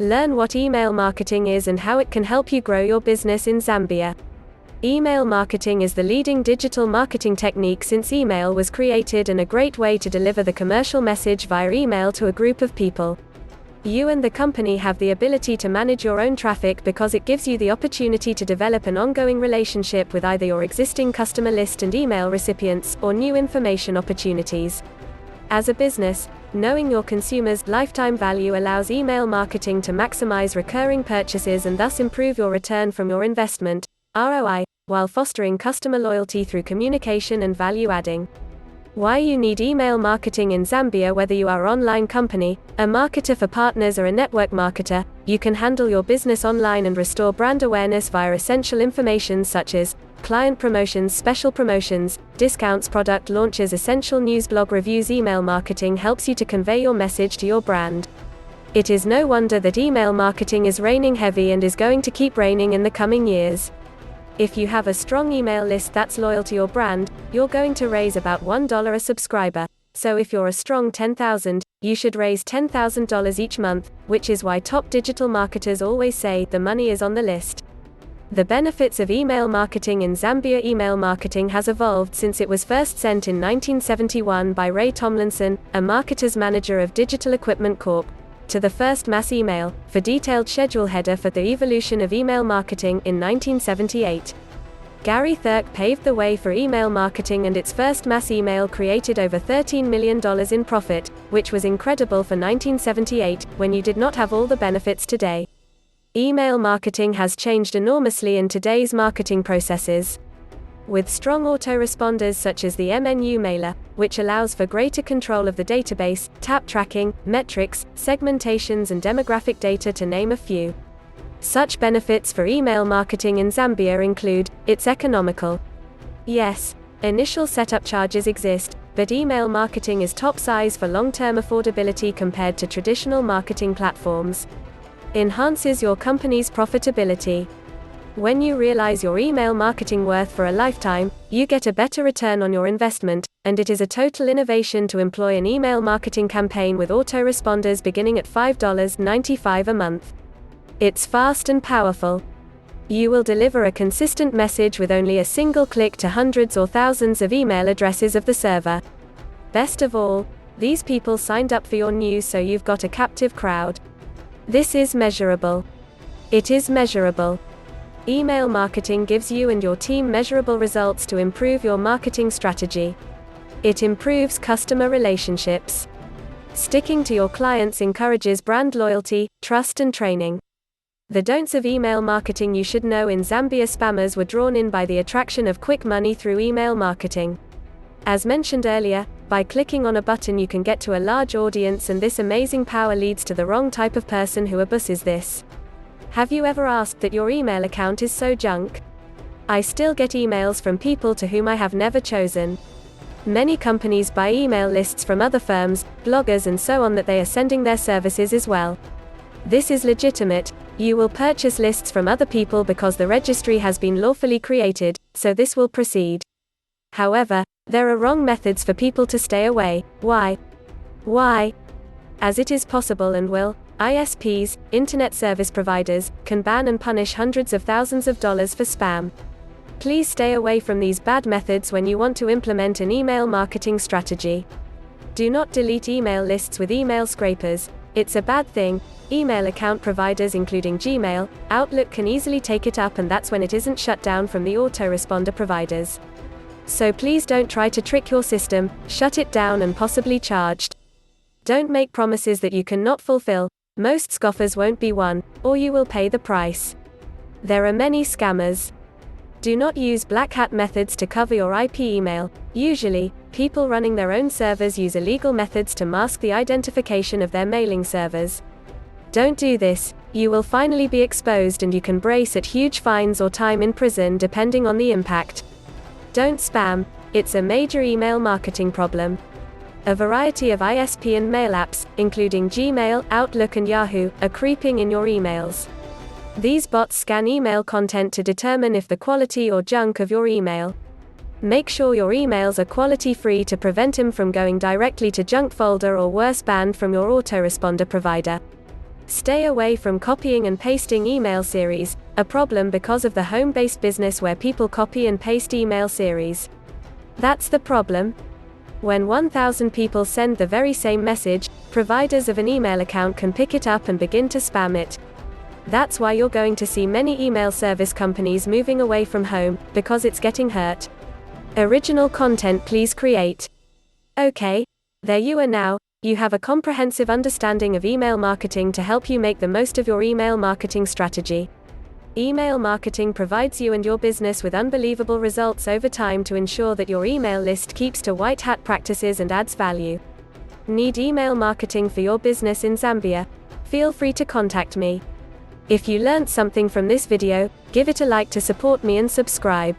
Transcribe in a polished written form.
Learn what email marketing is and how it can help you grow your business in Zambia. Email marketing is the leading digital marketing technique since email was created and a great way to deliver the commercial message via email to a group of people. You and the company have the ability to manage your own traffic because it gives you the opportunity to develop an ongoing relationship with either your existing customer list and email recipients, or new information opportunities. As a business, knowing your consumers' lifetime value allows email marketing to maximize recurring purchases and thus improve your return from your investment, ROI, while fostering customer loyalty through communication and value adding. Why you need email marketing in Zambia. Whether you are an online company, a marketer for partners, or a network marketer, you can handle your business online and restore brand awareness via essential information such as client promotions, special promotions, discounts, product launches, essential news, blog reviews. Email marketing helps you to convey your message to your brand. It is no wonder that email marketing is raining heavy and is going to keep raining in the coming years. If you have a strong email list that's loyal to your brand, you're going to raise about $1 a subscriber. So if you're a strong 10,000, you should raise $10,000 each month, which is why top digital marketers always say the money is on the list. The benefits of email marketing in Zambia. Email marketing has evolved since it was first sent in 1971 by Ray Tomlinson, a marketer's manager of Digital Equipment Corp., to the first mass email, for detailed schedule header for the evolution of email marketing in 1978. Gary Thurk paved the way for email marketing, and its first mass email created over $13 million in profit, which was incredible for 1978, when you did not have all the benefits today. Email marketing has changed enormously in today's marketing processes. With strong autoresponders such as the MNU mailer, which allows for greater control of the database, tap tracking, metrics, segmentations, and demographic data, to name a few. Such benefits for email marketing in Zambia include, it's economical. Yes, initial setup charges exist, but email marketing is top size for long-term affordability compared to traditional marketing platforms. Enhances your company's profitability. When you realize your email marketing worth for a lifetime, you get a better return on your investment, and it is a total innovation to employ an email marketing campaign with autoresponders beginning at $5.95 a month. It's fast and powerful. You will deliver a consistent message with only a single click to hundreds or thousands of email addresses of the server. Best of all, these people signed up for your news, so you've got a captive crowd. This is measurable. It is measurable. Email marketing gives you and your team measurable results to improve your marketing strategy. It improves customer relationships. Sticking to your clients encourages brand loyalty, trust, and training. The don'ts of email marketing you should know. In Zambia, spammers were drawn in by the attraction of quick money through email marketing. As mentioned earlier, by clicking on a button you can get to a large audience, and this amazing power leads to the wrong type of person who abuses this. Have you ever asked that your email account is so junk? I still get emails from people to whom I have never chosen. Many companies buy email lists from other firms, bloggers, and so on that they are sending their services as well. This is legitimate. You will purchase lists from other people because the registry has been lawfully created, so this will proceed. However, there are wrong methods for people to stay away. Why? Why? As it is possible and will, ISPs, internet service providers, can ban and punish hundreds of thousands of dollars for spam. Please stay away from these bad methods when you want to implement an email marketing strategy. Do not delete email lists with email scrapers. It's a bad thing. Email account providers including Gmail, Outlook can easily take it up, and that's when it isn't shut down from the autoresponder providers. So please don't try to trick your system, shut it down, and possibly charged. Don't make promises that you cannot fulfill. Most scoffers won't be won, or you will pay the price. There are many scammers. Do not use black hat methods to cover your IP email. Usually, people running their own servers use illegal methods to mask the identification of their mailing servers. Don't do this. You will finally be exposed, and you can brace at huge fines or time in prison depending on the impact. Don't spam. It's a major email marketing problem. A variety of ISP and mail apps, including Gmail, Outlook, and Yahoo, are creeping in your emails. These bots scan email content to determine if the quality or junk of your email. Make sure your emails are quality-free to prevent them from going directly to junk folder, or worse, banned from your autoresponder provider. Stay away from copying and pasting email series, a problem because of the home-based business where people copy and paste email series. That's the problem. When 1,000 people send the very same message, providers of an email account can pick it up and begin to spam it. That's why you're going to see many email service companies moving away from home, because it's getting hurt. Original content please create. Okay, there you are now. You have a comprehensive understanding of email marketing to help you make the most of your email marketing strategy. Email marketing provides you and your business with unbelievable results over time to ensure that your email list keeps to white hat practices and adds value. Need email marketing for your business in Zambia? Feel free to contact me. If you learned something from this video, give it a like to support me and subscribe.